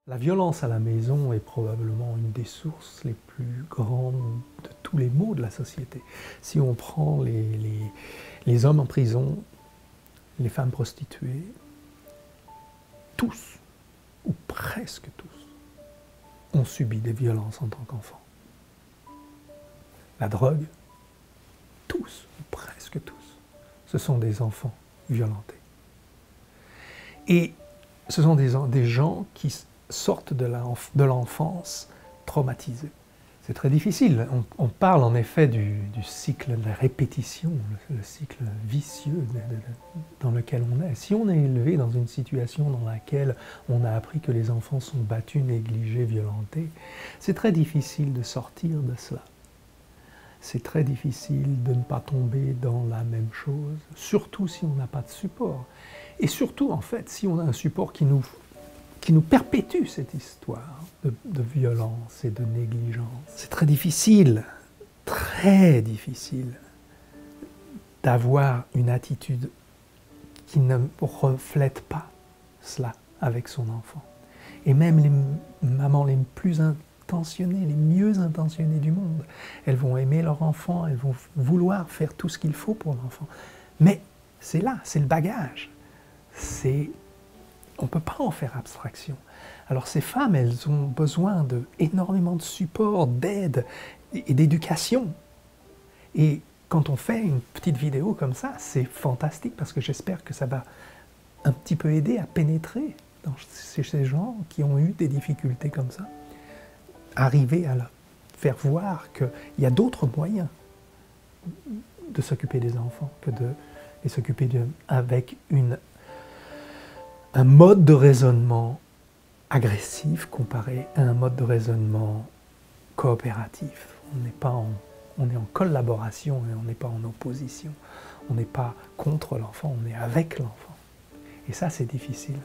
La violence à la maison est probablement une des sources les plus grandes de tous les maux de la société. Si on prend les hommes en prison, les femmes prostituées, tous, ou presque tous, ont subi des violences en tant qu'enfants. La drogue, tous, ou presque tous, ce sont des enfants violentés. Et ce sont des gens qui sortent de l'enfance traumatisés. C'est très difficile. On parle en effet du cycle de la répétition, le cycle vicieux dans lequel on est. Si on est élevé dans une situation dans laquelle on a appris que les enfants sont battus, négligés, violentés, c'est très difficile de sortir de cela. C'est très difficile de ne pas tomber dans la même chose, surtout si on n'a pas de support. Et surtout, en fait, si on a un support qui nous perpétue cette histoire de violence et de négligence. C'est très difficile d'avoir une attitude qui ne reflète pas cela avec son enfant. Et même les mamans les plus intentionnées, les mieux intentionnées du monde, elles vont aimer leur enfant, elles vont vouloir faire tout ce qu'il faut pour l'enfant. Mais c'est là, c'est le bagage. On ne peut pas en faire abstraction. Alors ces femmes, elles ont besoin énormément de support, d'aide et d'éducation. Et quand on fait une petite vidéo comme ça, c'est fantastique parce que j'espère que ça va un petit peu aider à pénétrer chez ces gens qui ont eu des difficultés comme ça. Arriver à leur faire voir qu'il y a d'autres moyens de s'occuper des enfants que de les s'occuper avec un mode de raisonnement agressif comparé à un mode de raisonnement coopératif. On est en collaboration et on n'est pas en opposition. On n'est pas contre l'enfant, on est avec l'enfant. Et ça, c'est difficile.